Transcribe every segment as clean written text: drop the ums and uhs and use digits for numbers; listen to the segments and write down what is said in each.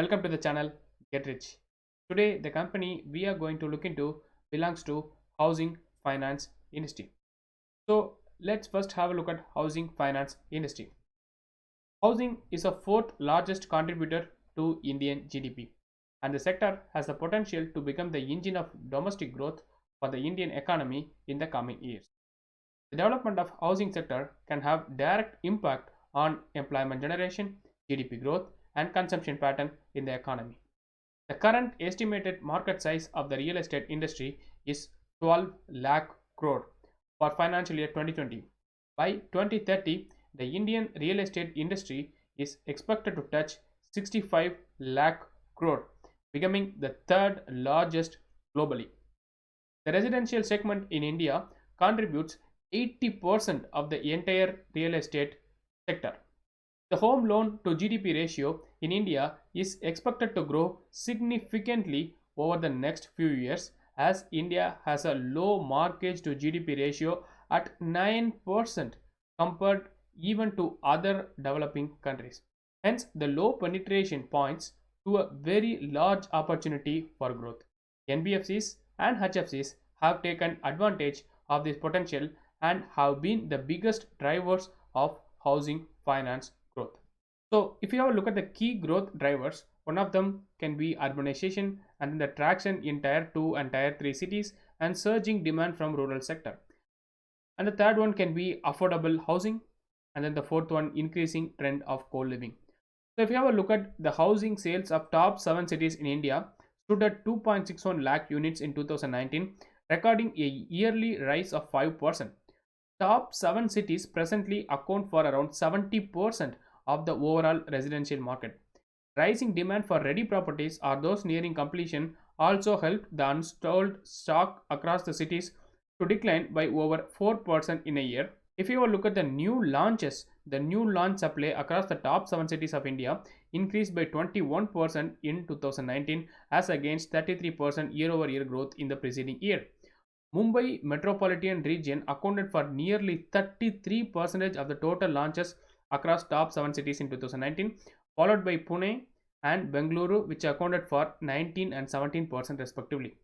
Welcome to the channel Get Rich. Today the company we are going to look into belongs to housing finance industry. So let's first have a look at housing finance industry. Housing is the fourth largest contributor to Indian GDP, and the sector has the potential to become the engine of domestic growth for the Indian economy in the coming years. The development of housing sector can have direct impact on employment generation, GDP growth, and consumption pattern in the economy. The current estimated market size of the real estate industry is 12 lakh crore for financial year 2020. By 2030, the Indian real estate industry is expected to touch 65 lakh crore, becoming the third largest globally. The residential segment in India contributes 80% of the entire real estate sector. The home loan to GDP ratio in India is expected to grow significantly over the next few years as India has a low mortgage to GDP ratio at 9% compared even to other developing countries. Hence, the low penetration points to a very large opportunity for growth. NBFCs and HFCs have taken advantage of this potential and have been the biggest drivers of housing finance growth. So, if you have a look at the key growth drivers, one of them can be urbanization and the traction in tier 2 and tier 3 cities and surging demand from rural sector. And the third one can be affordable housing, and then the fourth one increasing trend of co-living. So if you have a look at the housing sales of top 7 cities in India stood at 2.61 lakh units in 2019, recording a yearly rise of 5%. Top 7 cities presently account for around 70% of the overall residential market. Rising demand for ready properties or those nearing completion also helped the unsold stock across the cities to decline by over 4% in a year. If you look at the new launches, the new launch supply across the top 7 cities of India increased by 21% in 2019 as against 33% year over year growth in the preceding year. Mumbai metropolitan region accounted for nearly 33% of the total launches across top 7 cities in 2019, followed by Pune and Bengaluru, which accounted for 19 and 17% respectively.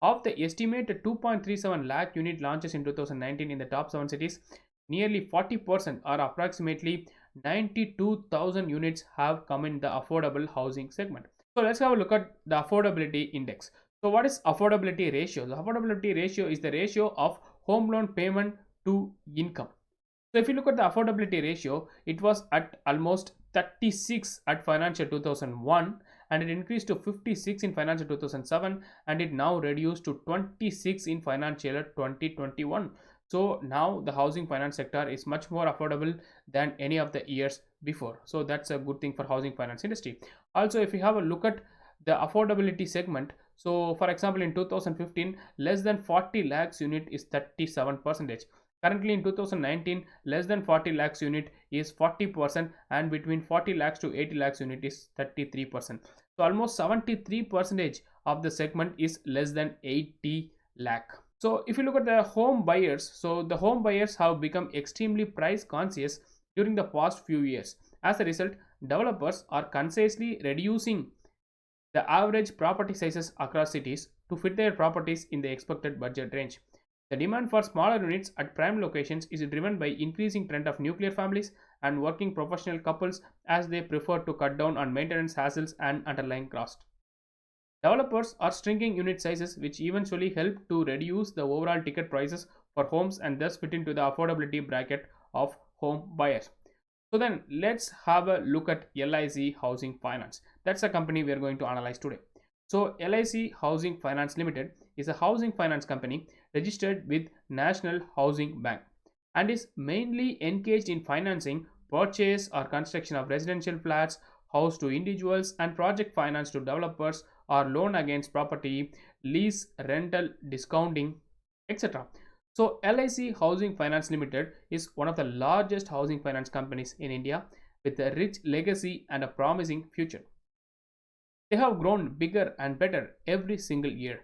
Of the estimated 2.37 lakh unit launches in 2019 in the top 7 cities, nearly 40% or approximately 92,000 units have come in the affordable housing segment. So let's have a look at the affordability index. So what is affordability ratio? The affordability ratio is the ratio of home loan payment to income. So if you look at the affordability ratio, it was at almost 36 at financial 2001 and it increased to 56 in financial 2007 and it now reduced to 26 in financial year 2021. So now the housing finance sector is much more affordable than any of the years before. So that's a good thing for housing finance industry. Also, if you have a look at the affordability segment, so for example in 2015 less than 40 lakhs unit is 37%. Currently in 2019 less than 40 lakhs unit is 40% and between 40 lakhs to 80 lakhs unit is 33%. So almost 73% of the segment is less than 80 lakh. So if you look at the home buyers, so the home buyers have become extremely price conscious during the past few years. As a result, developers are concisely reducing the average property sizes across cities to fit their properties in the expected budget range. The demand for smaller units at prime locations is driven by increasing trend of nuclear families and working professional couples as they prefer to cut down on maintenance hassles and underlying cost. Developers are shrinking unit sizes which eventually help to reduce the overall ticket prices for homes and thus fit into the affordability bracket of home buyers. So then let's have a look at LIC Housing Finance. That's a company we are going to analyze today. So LIC Housing Finance Limited is a housing finance company registered with National Housing Bank and is mainly engaged in financing purchase or construction of residential flats, house to individuals and project finance to developers or loan against property, lease, rental, discounting, etc. So LIC Housing Finance Limited is one of the largest housing finance companies in India with a rich legacy and a promising future. They have grown bigger and better every single year,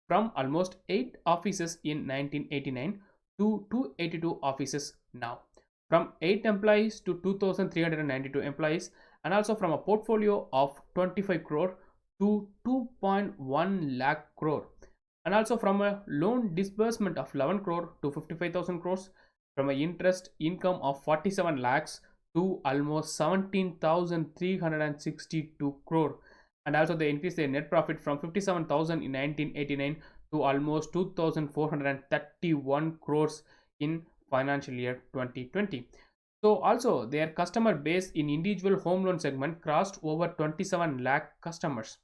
from almost 8 offices in 1989 to 282 offices now, from 8 employees to 2,392 employees, and also from a portfolio of 25 crore to 2.1 lakh crore, and also from a loan disbursement of 11 crore to 55,000 crores, from a interest income of 47 lakhs to almost 17,362 crore, and also they increased their net profit from 57,000 in 1989 to almost 2,431 crores in financial year 2020. So also their customer base in individual home loan segment crossed over 27 lakh customers.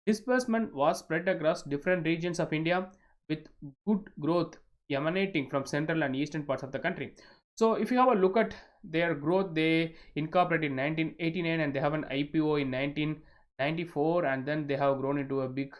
Disbursement was spread across different regions of India with good growth emanating from central and eastern parts of the country. So if you have a look at their growth, they incorporated in 1989 and they have an IPO in 1994, and then they have grown into a big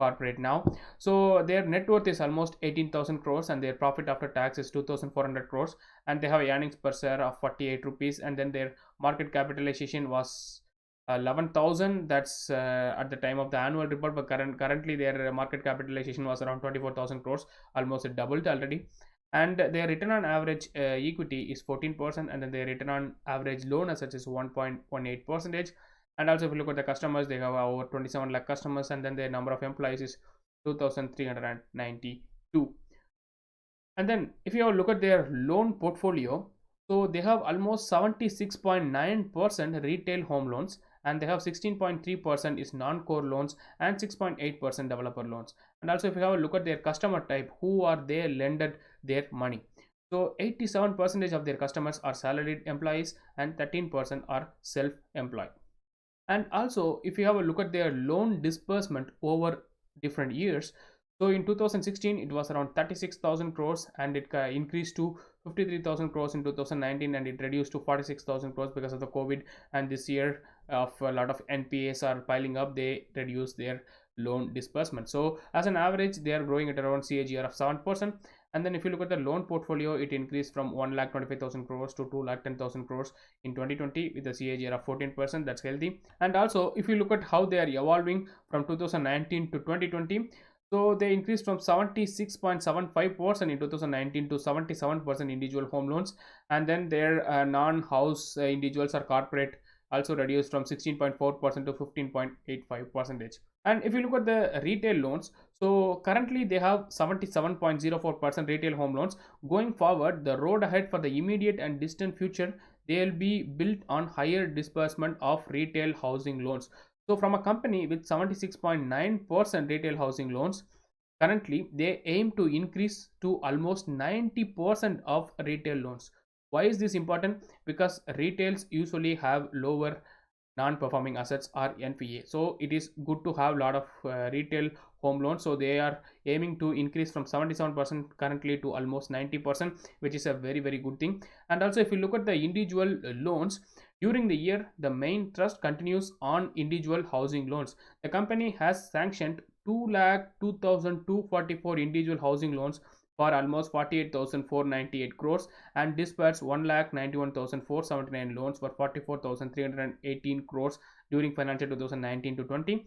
corporate now. So their net worth is almost 18,000 crores and their profit after tax is 2,400 crores, and they have earnings per share of 48 rupees, and then their market capitalization was 11,000. That's at the time of the annual report, but currently their market capitalization was around 24,000 crores, almost doubled already. And their return on average equity is 14%, and then their return on average loan as such is 1.18 percentage. And also if you look at the customers, they have over 27 lakh customers, and then their number of employees is 2,392. And then if you have a look at their loan portfolio, so they have almost 76.9% retail home loans, and they have 16.3% is non-core loans and 6.8% developer loans. And also if you have a look at their customer type, who are they lended their money, so 87% of their customers are salaried employees and 13% are self-employed. And also if you have a look at their loan disbursement over different years, so in 2016 it was around 36,000 crores, and it increased to 53,000 crores in 2019, and it reduced to 46,000 crores because of the COVID. And this year of a lot of NPAs are piling up, they reduce their loan disbursement. So as an average they are growing at around CAGR of 7%. And then if you look at the loan portfolio, it increased from 1,25,000 crores to 2,10,000 crores in 2020 with a CAGR of 14%. That's healthy. And also if you look at how they are evolving from 2019 to 2020, so they increased from 76.75% in 2019 to 77% individual home loans, and then their non-house individuals or corporate also reduced from 16.4% to 15.85%. And if you look at the retail loans, so currently they have 77.04% retail home loans. Going forward, the road ahead for the immediate and distant future, they will be built on higher disbursement of retail housing loans. So from a company with 76.9% retail housing loans, currently they aim to increase to almost 90% of retail loans. Why is this important? Because retails usually have lower non-performing assets or NPA. So it is good to have a lot of retail home loans. So they are aiming to increase from 77% currently to almost 90%, which is a very good thing. And also if you look at the individual loans, during the year the main thrust continues on individual housing loans. The company has sanctioned 2,02,244 individual housing loans for almost 48,498 crores and disbursed 1,91,479 loans for 44,318 crores during financial 2019 to 20.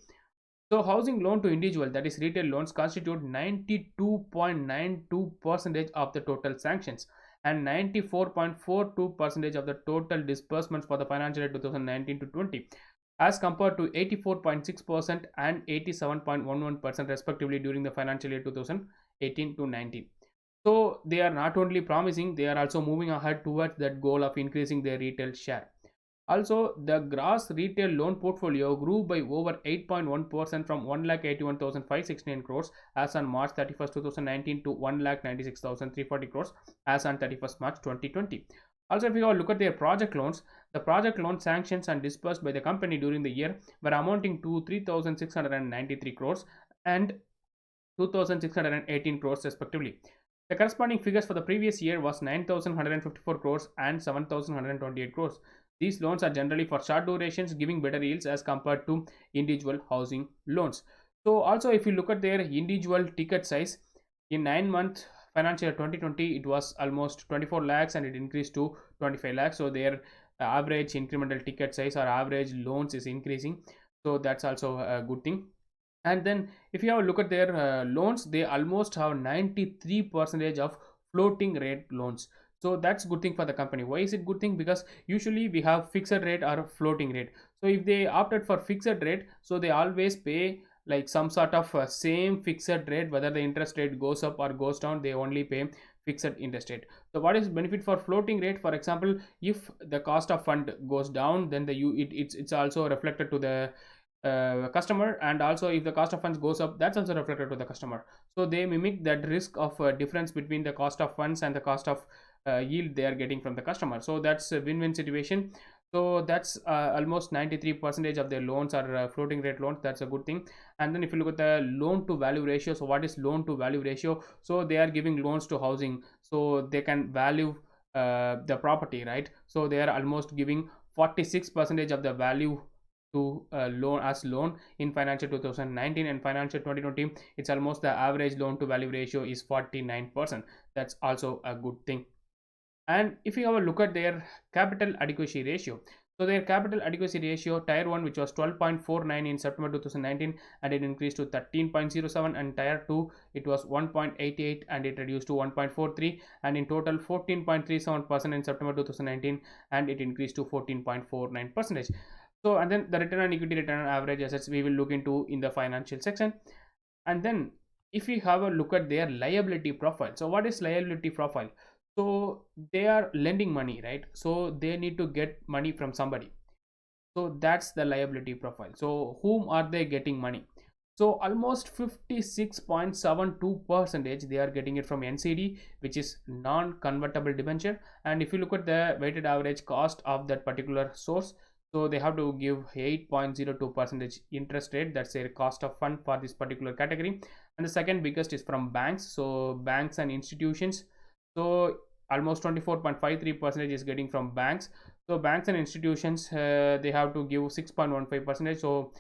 So housing loan to individual, that is retail loans, constitute 92.92% of the total sanctions and 94.42% of the total disbursements for the financial year 2019 to 20, as compared to 84.6% and 87.11% respectively during the financial year 2018 to 19. So they are not only promising, they are also moving ahead towards that goal of increasing their retail share. Also, the gross retail loan portfolio grew by over 8.1% from 1,81,569 crores as on March 31st, 2019 to 1,96,340 crores as on 31st March 2020. Also, if you look at their project loans, the project loan sanctions and disbursed by the company during the year were amounting to 3,693 crores and 2,618 crores respectively. The corresponding figures for the previous year was 9,154 crores and 7,128 crores. These loans are generally for short durations, giving better yields as compared to individual housing loans. So also if you look at their individual ticket size, in 9 months financial year 2020 it was almost 24 lakhs and it increased to 25 lakhs. So their average incremental ticket size or average loans is increasing. So that's also a good thing. And then if you have a look at their loans, they almost have 93% of floating rate loans. So that's good thing for the company. Why is it good thing? Because usually we have fixed rate or floating rate. So if they opted for fixed rate, so they always pay like some sort of same fixed rate, whether the interest rate goes up or goes down, they only pay fixed interest rate. So what is benefit for floating rate? For example, if the cost of fund goes down, then it's also reflected to the customer, and also if the cost of funds goes up, that's also reflected to the customer. So they mimic that risk of difference between the cost of funds and the cost of yield they are getting from the customer. So that's a win-win situation. So that's almost 93 percentage of their loans are floating rate loans. That's a good thing. And then if you look at the loan to value ratio, so what is loan to value ratio? So they are giving loans to housing, so they can value the property, right? So they are almost giving 46 percentage of the value to loan as loan in financial 2019, and financial 2020 it's almost the average loan to value ratio is 49%. That's also a good thing. And if you have a look at their capital adequacy ratio, so their capital adequacy ratio, tier 1, which was 12.49 in September 2019, and it increased to 13.07, and tier 2 it was 1.88 and it reduced to 1.43, and in total 14.37% in September 2019, and it increased to 14.49%. So and then the return on equity, return on average assets, we will look into in the financial section. And then if we have a look at their liability profile, so what is liability profile? So they are lending money, right? So they need to get money from somebody, so that's the liability profile. So whom are they getting money? So almost 56.72 percentage they are getting it from NCD, which is non-convertible debenture. And if you look at the weighted average cost of that particular source, so they have to give 8.02 percentage interest rate. That's their cost of fund for this particular category. And the second biggest is from banks, so banks and institutions. So almost 24.53 percentage is getting from banks. So banks and institutions, they have to give 6.15 percentage. So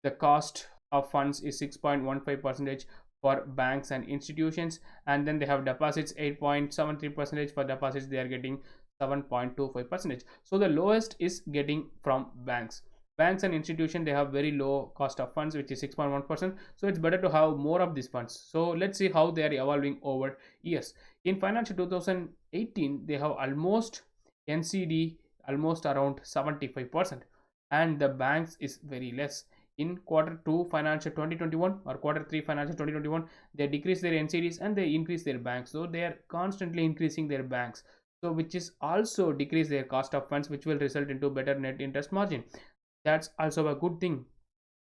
the cost of funds is 6.15 percentage for banks and institutions. And then they have deposits, 8.73 percentage for deposits, they are getting 7.25 percentage. So the lowest is getting from banks and institution. They have very low cost of funds, which is 6.1%. So it's better to have more of these funds. So let's see how they are evolving over years. In financial 2018, they have almost NCD almost around 75%, and the banks is very less. In quarter 2 financial 2021 or quarter 3 financial 2021, they decrease their NCDs and they increase their banks. So they are constantly increasing their banks, so which is also decrease their cost of funds, which will result into better net interest margin. That's also a good thing.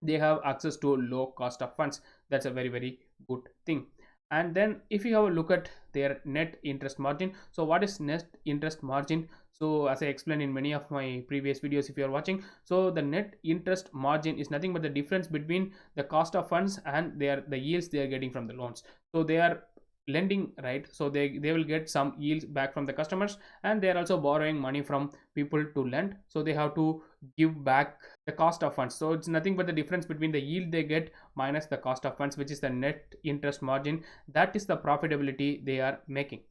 They have access to low cost of funds. That's a very good thing. And then if you have a look at their net interest margin, so what is net interest margin? So as I explained in many of my previous videos, if you are watching, so the net interest margin is nothing but the difference between the cost of funds and the yields they are getting from the loans. So they are lending, right? So they will get some yields back from the customers, and they are also borrowing money from people to lend, so they have to give back the cost of funds. So it's nothing but the difference between the yield they get minus the cost of funds, which is the net interest margin. That is the profitability they are making.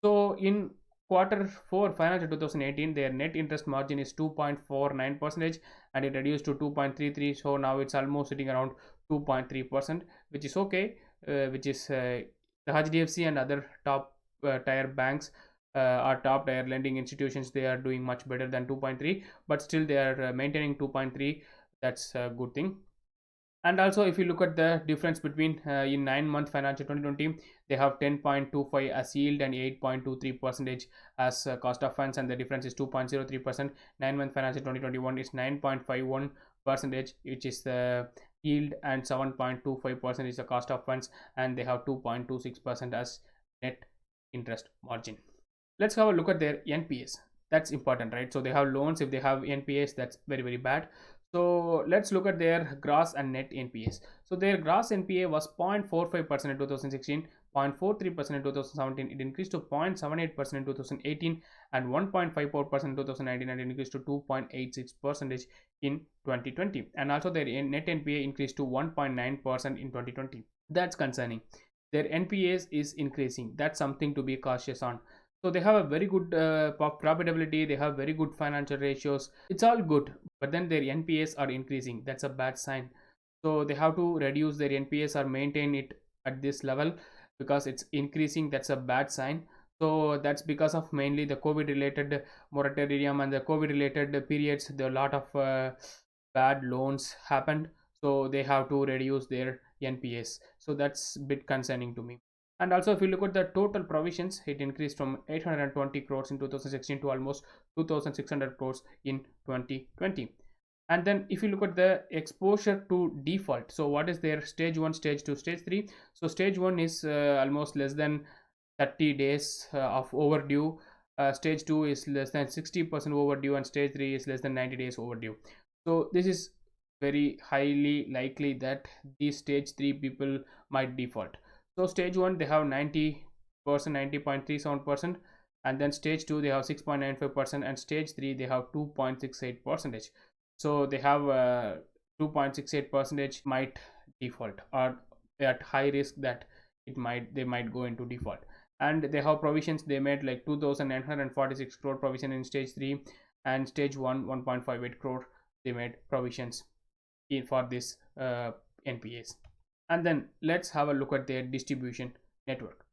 So in quarter 4 financial 2018, their net interest margin is 2.49 percentage, and it reduced to 2.33. So now it's almost sitting around 2.3%, which is okay. Which is the HDFC and other top tier banks or top tier lending institutions, they are doing much better than 2.3, but still they are maintaining 2.3. That's a good thing. And also if you look at the difference between in 9-month financial 2020, they have 10.25 as yield and 8.23 percentage as cost of funds, and the difference is 2.03%. 9-month financial 2021 is 9.51 percentage, which is the yield, and 7.25% is the cost of funds, and they have 2.26% as net interest margin. Let's have a look at their NPAs. That's important, right? So they have loans. If they have NPAs, that's very bad. So let's look at their gross and net NPAs. So their gross NPA was 0.45% in 2016, 0.43% in 2017. It increased to 0.78% in 2018, and 1.54% in 2019, and it increased to 2.86% in 2020. And also their net NPA increased to 1.9% in 2020. That's concerning. Their NPAs is increasing. That's something to be cautious on. So they have a very good profitability, they have very good financial ratios, it's all good, but then their NPAs are increasing. That's a bad sign. So they have to reduce their NPAs or maintain it at this level, because it's increasing. That's a bad sign. So that's because of mainly the COVID related moratorium and the COVID related periods. There are a lot of bad loans happened, so they have to reduce their NPAs. So that's a bit concerning to me. And also, if you look at the total provisions, it increased from 820 crores in 2016 to almost 2600 crores in 2020. And then if you look at the exposure to default, so what is their stage 1, stage 2, stage 3? So stage 1 is almost less than 30 days of overdue. Stage 2 is less than 60% overdue, and stage 3 is less than 90 days overdue. So this is very highly likely that these stage 3 people might default. So stage 1 they have 90%, 90.37%, and then stage 2 they have 6.95%, and stage 3 they have 2.68 percentage. So they have 2.68 percentage might default, or at high risk that they might go into default. And they have provisions they made like 2946 crore provision in stage 3, and stage 1 1.58 crore they made provisions for this NPAs. And then let's have a look at their distribution network.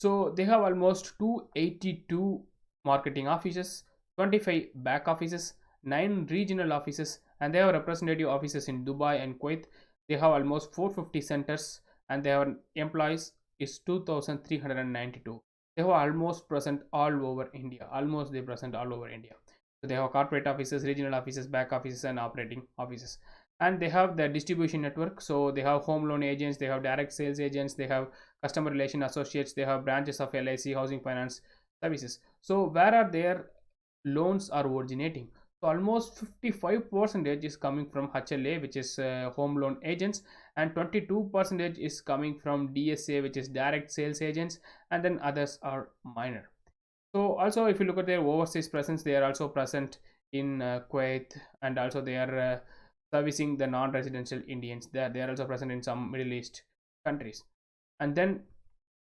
So they have almost 282 marketing offices, 25 back offices, 9 regional offices, and they have representative offices in Dubai and Kuwait. They have almost 450 centers, and their employees is 2392. They have almost present all over India. Almost they present all over India. So they have corporate offices, regional offices, back offices, and operating offices. And they have the distribution network. So they have home loan agents, they have direct sales agents, they have customer relation associates, they have branches of LIC, housing finance services. So where are their loans are originating? So almost 55% is coming from HLA, which is home loan agents, and 22% is coming from DSA, which is direct sales agents, and then others are minor. So also if you look at their overseas presence, they are also present in Kuwait, and also they are servicing the non-residential Indians. They are also present in some Middle East countries. And then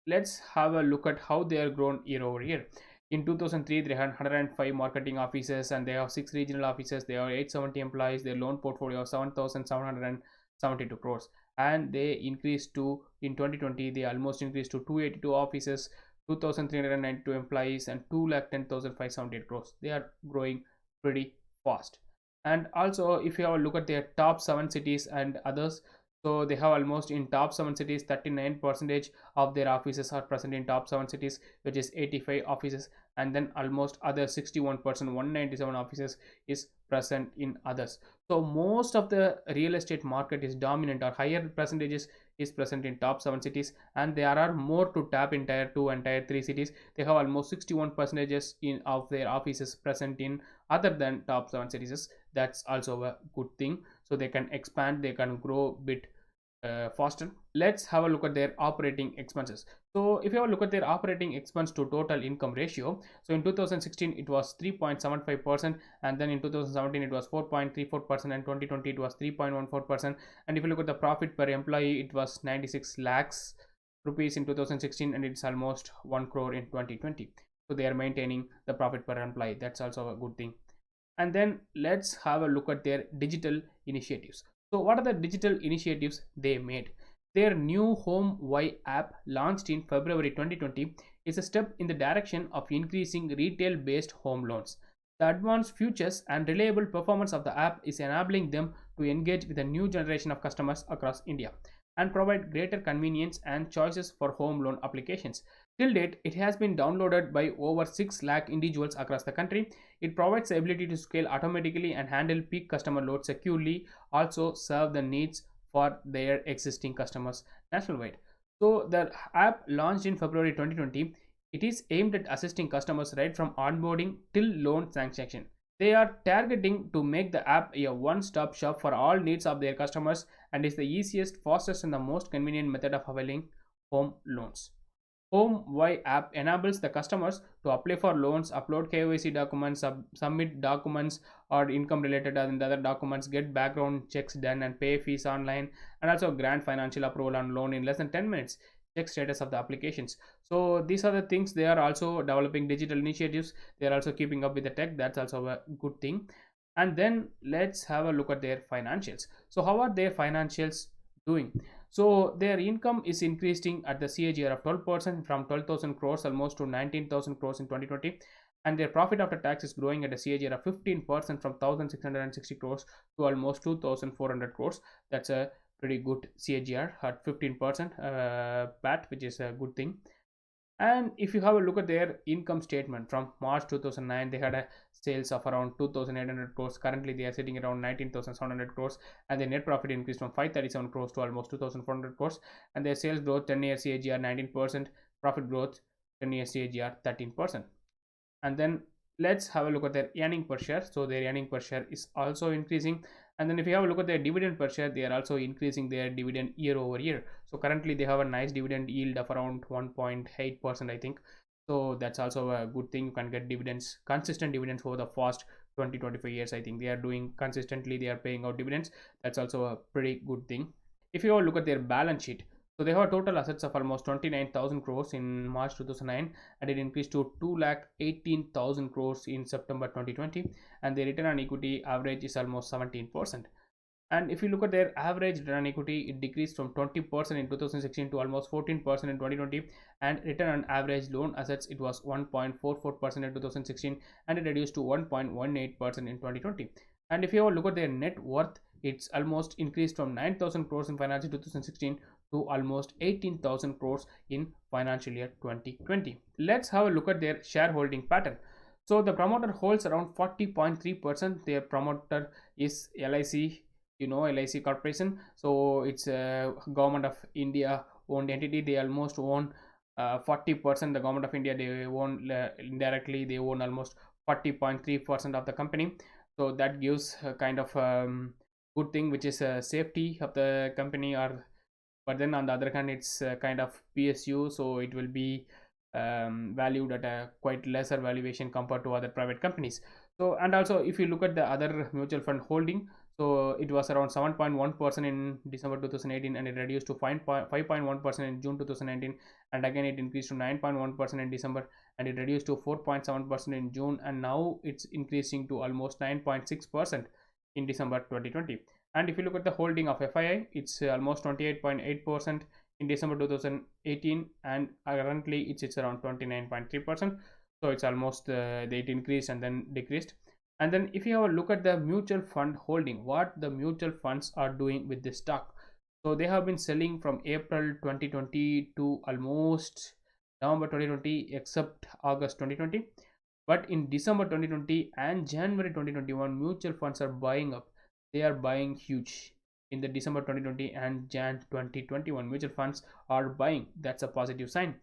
let's have a look at how they are grown year over year. In 2003 they had 105 marketing offices, and they have 6 regional offices. They have 870 employees. Their loan portfolio of 7772 crores, and they increased to, in 2020 they almost increased to 282 offices, 2392 employees, and 2,10,578 crores. They are growing pretty fast. And also if you have a look at their top 7 cities and others, so they have almost in top 7 cities 39% of their offices are present in top 7 cities, which is 85 offices, and then almost other 61%, 197 offices is present in others. So most of the real estate market is dominant, or higher percentages is present in top 7 cities, and there are more to tap in tier 2 and tier 3 cities. They have almost 61% in of their offices present in other than top 7 cities. That's also a good thing, so they can expand, they can grow bit faster. Let's have a look at their operating expenses. So if you have a look at their operating expense to total income ratio, so in 2016 it was 3.75%, and then in 2017 it was 4.34%, and 2020 it was 3.14%. And if you look at the profit per employee, it was 96 lakhs rupees in 2016, and it's almost 1 crore in 2020. So they are maintaining the profit per employee. That's also a good thing. And then let's have a look at their digital initiatives. So what are the digital initiatives they made? Their new Home Y app, launched in February 2020, is a step in the direction of increasing retail based home loans. The advanced features and reliable performance of the app is enabling them to engage with a new generation of customers across India and provide greater convenience and choices for home loan applications. Till date, it has been downloaded by over 6 lakh individuals across the country. It provides the ability to scale automatically and handle peak customer load securely, also serve the needs for their existing customers nationwide. So the app launched in February 2020. It is aimed at assisting customers right from onboarding till loan sanction. They are targeting to make the app a one-stop shop for all needs of their customers, and is the easiest, fastest, and the most convenient method of availing home loans. Home Y app enables the customers to apply for loans, upload KYC documents, submit documents or income related and other documents, get background checks done, and pay fees online, and also grant financial approval on loan in less than 10 minutes. Check status of the applications. So these are the things. They are also developing digital initiatives. They are also keeping up with the tech. That's also a good thing. And then let's have a look at their financials. So how are their financials doing? So their income is increasing at the CAGR of 12% from 12,000 crores almost to 19,000 crores in 2020, and their profit after tax is growing at a CAGR of 15% from 1,660 crores to almost 2,400 crores. That's a pretty good CAGR at 15% PAT, which is a good thing. And if you have a look at their income statement from March 2009, they had a sales of around 2,800 crores. Currently, they are sitting around 19,700 crores, and their net profit increased from 537 crores to almost 2,400 crores. And their sales growth 10 year CAGR 19%, profit growth 10 year CAGR 13%. And then let's have a look at their earning per share. So their earning per share is also increasing. And then if you have a look at their dividend per share, they are also increasing their dividend year over year. So currently they have a nice dividend yield of around 1.8%, I think. So that's also a good thing. You can get dividends, consistent dividends over the past 20-25 years. I think they are doing consistently, they are paying out dividends. That's also a pretty good thing. If you all look at their balance sheet, so they have total assets of almost 29,000 crores in March 2009, and it increased to 2,18,000 crores in September 2020, and the return on equity average is almost 17%. And if you look at their average return on equity, it decreased from 20% in 2016 to almost 14% in 2020. And return on average loan assets, it was 1.44% in 2016, and it reduced to 1.18% in 2020. And if you have a look at their net worth, it's almost increased from 9,000 crores in financial 2016 to almost 18,000 crores in financial year 2020. Let's have a look at their shareholding pattern. So the promoter holds around 40.3%. Their promoter is LIC, LIC corporation. So it's a government of India owned entity. They almost own 40%. The government of India, they own indirectly, they own almost 40.3% of the company. So that gives a kind of good thing, which is safety of the company. Or but then on the other hand, it's kind of PSU, so it will be valued at a quite lesser valuation compared to other private companies. So, and also if you look at the other mutual fund holding, so it was around 7.1% in December 2018, and it reduced to 5.1% in June 2019, and again it increased to 9.1% in December, and it reduced to 4.7% in June, and now it's increasing to almost 9.6% in December 2020. And if you look at the holding of FII, it's almost 28.8% in December 2018, and currently it's around 29.3%. So it's almost it increased and then decreased. And then if you have a look at the mutual fund holding, what the mutual funds are doing with this stock. So they have been selling from April 2020 to almost November 2020, except August 2020. But in December 2020 and January 2021, mutual funds are buying up. They are buying huge in the December 2020 and Jan 2021. Mutual funds are buying. That's a positive sign.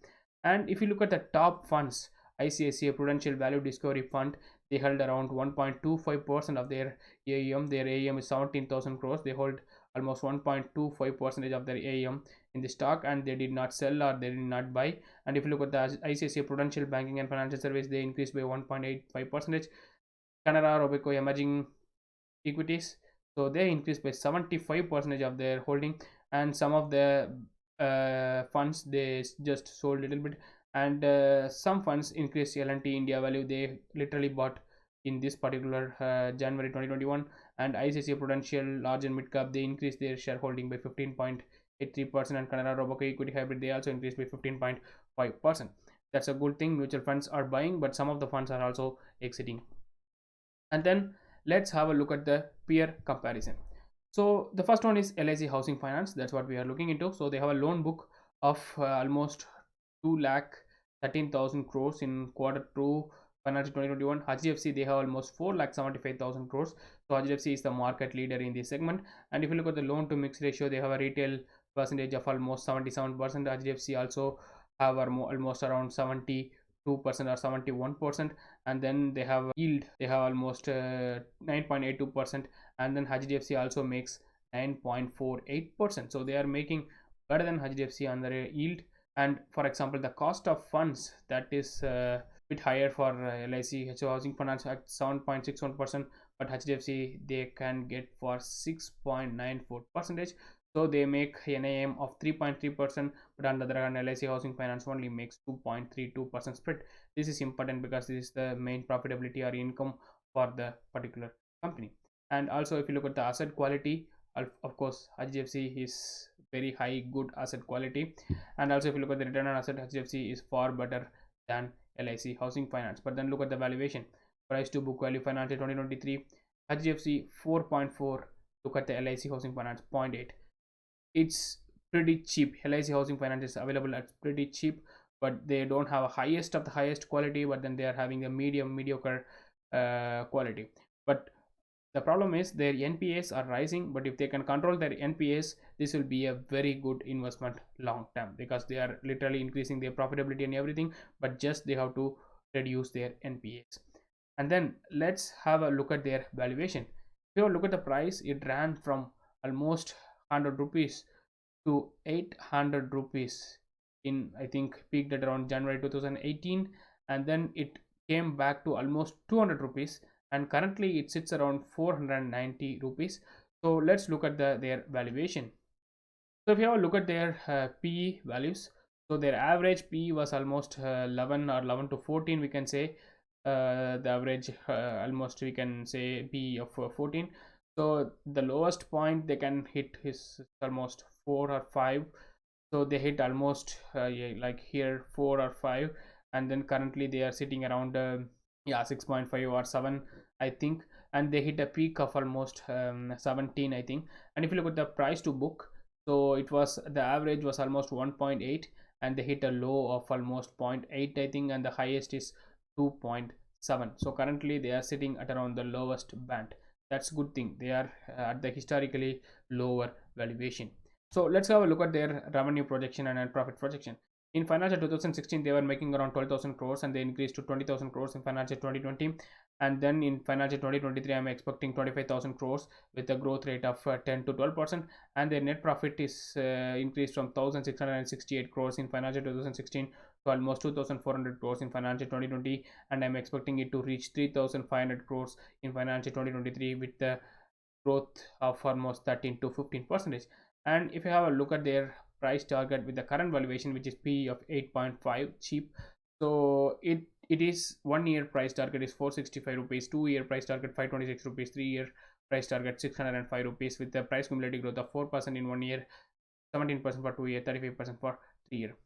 And if you look at the top funds, ICICI Prudential Value Discovery Fund, they held around 1.25% of their AUM. Their AUM is 17,000 crores. They hold almost 1.25% of their AUM in the stock, and they did not sell or they did not buy. And if you look at the ICICI Prudential Banking and Financial Service, they increased by 1.85%. Canara Robeco Emerging Equities, so they increased by 75% of their holding. And some of the funds, they just sold a little bit. And some funds increased. L&T India Value, they literally bought in this particular January 2021. And ICICI Prudential Large and Mid Cap, they increased their shareholding by 15.83%. And Canara Robeco Equity Hybrid, they also increased by 15.5%. That's a good thing. Mutual funds are buying, but some of the funds are also exiting. And then let's have a look at the peer comparison. So the first one is LIC Housing Finance. That's what we are looking into. So they have a loan book of almost 2 lakh 13,000 crores in quarter 2 financial 2021. HDFC, they have almost 4 lakh 75,000 crores. So HDFC is the market leader in this segment. And if you look at the loan to mix ratio, they have a retail percentage of almost 77%. HDFC also have almost around 72% or 71%. And then they have yield, they have almost 9.82%. And then HDFC also makes 9.48%. So they are making better than HDFC on the yield. And for example, the cost of funds, that is bit higher for LIC Housing Finance at 7.61%, but HDFC they can get for 6.94%. So they make NIM of 3.3%, but on the other hand, LIC Housing Finance only makes 2.32% spread. This is important because this is the main profitability or income for the particular company. And also if you look at the asset quality, of course HDFC is very high good asset quality. And also if you look at the return on asset, HDFC is far better than LIC housing finance. But then look at the valuation, price to book value financial 2023, HDFC 4.4, look at the LIC housing finance 0.8. It's pretty cheap. LIC housing finance is available at pretty cheap, but they don't have a highest of the highest quality, but then they are having a mediocre quality. But the problem is their NPAs are rising, but if they can control their NPAs, this will be a very good investment long term, because they are literally increasing their profitability and everything, but just they have to reduce their NPAs. And then let's have a look at their valuation. If you look at the price, it ran from almost 100 rupees to 800 rupees in, I think, peaked at around January 2018, and then it came back to almost 200 rupees, and currently it sits around 490 rupees. So let's look at their valuation. So if you have a look at their PE values, so their average PE was almost 11 or 11 to 14, we can say. The average almost we can say PE of 14. So the lowest point they can hit is almost 4 or 5. So they hit almost yeah, like here 4 or 5, and then currently they are sitting around yeah, 6.5 or 7, I think, and they hit a peak of almost 17, I think. And if you look at the price to book, so it was, the average was almost 1.8, and they hit a low of almost 0.8, I think, and the highest is 2.7. So currently they are sitting at around the lowest band. That's good thing, they are at the historically lower valuation. So let's have a look at their revenue projection and net profit projection. In financial 2016, they were making around 12,000 crores, and they increased to 20,000 crores in financial 2020. And then in financial 2023, I'm expecting 25,000 crores with a growth rate of 10 to 12%. And their net profit is increased from 1,668 crores in financial 2016 to almost 2,400 crores in financial 2020. And I'm expecting it to reach 3,500 crores in financial 2023 with the growth of almost 13 to 15%. And if you have a look at their price target with the current valuation, which is PE of 8.5, cheap, so it is 1 year price target is 465 rupees, 2 year price target 526 rupees, 3 year price target 605 rupees, with the price cumulative growth of 4% in 1 year, 17% for 2 year, 35% for 3 year.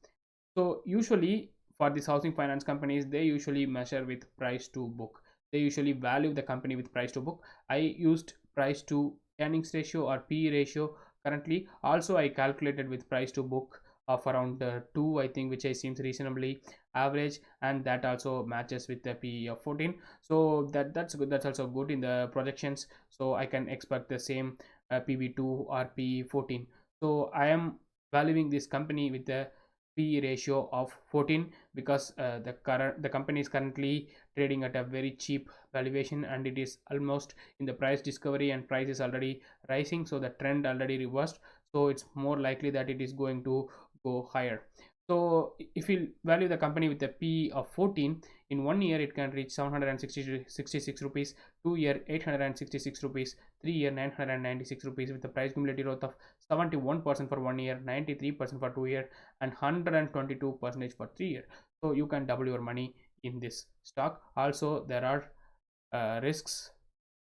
So usually for these housing finance companies, they usually measure with price to book. They usually value the company with price to book. I used price to earnings ratio or PE ratio currently. Also I calculated with price to book of around 2, I think, which I seems reasonably average, and that also matches with the PE of 14. So that's good, that's also good in the projections. So I can expect the same PB2 or PE 14. So I am valuing this company with the PE ratio of 14, because the company is currently trading at a very cheap valuation, and it is almost in the price discovery, and price is already rising, so the trend already reversed, so it's more likely that it is going to go higher. So if you value the company with a PE of 14, in 1 year it can reach 766 rupees, 2 year 866 rupees, 3 year 996 rupees, with the price cumulative growth of 71% for 1 year, 93% for 2 year, and 122% for 3 year. So you can double your money in this stock. Also there are risks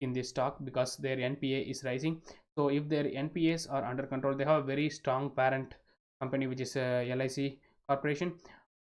in this stock because their NPA is rising. So if their NPAs are under control, they have a very strong parent company, which is LIC corporation,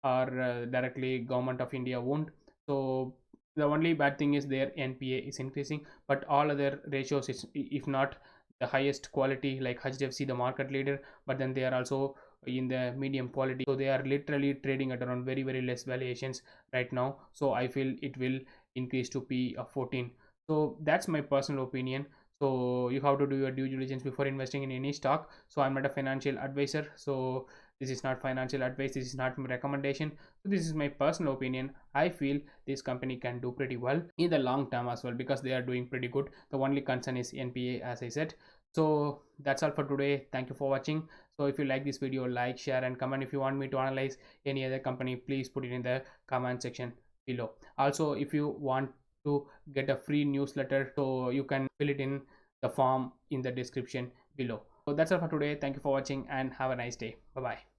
or directly government of India owned. So the only bad thing is their NPA is increasing, but all other ratios is, if not the highest quality, like HDFC the market leader, but then they are also in the medium quality, so they are literally trading at around very less valuations right now. So I feel it will increase to P of 14. So that's my personal opinion. So you have to do your due diligence before investing in any stock. So I'm not a financial advisor, so this is not financial advice, this is not my recommendation. So this is my personal opinion. I feel this company can do pretty well in the long term as well, because they are doing pretty good. The only concern is NPA, as I said. So that's all for today. Thank you for watching. So if you like this video, like, share and comment. If you want me to analyze any other company, please put it in the comment section below. Also, if you want to get a free newsletter, so you can fill it in the form in the description below. So that's all for today. Thank you for watching and have a nice day. Bye bye.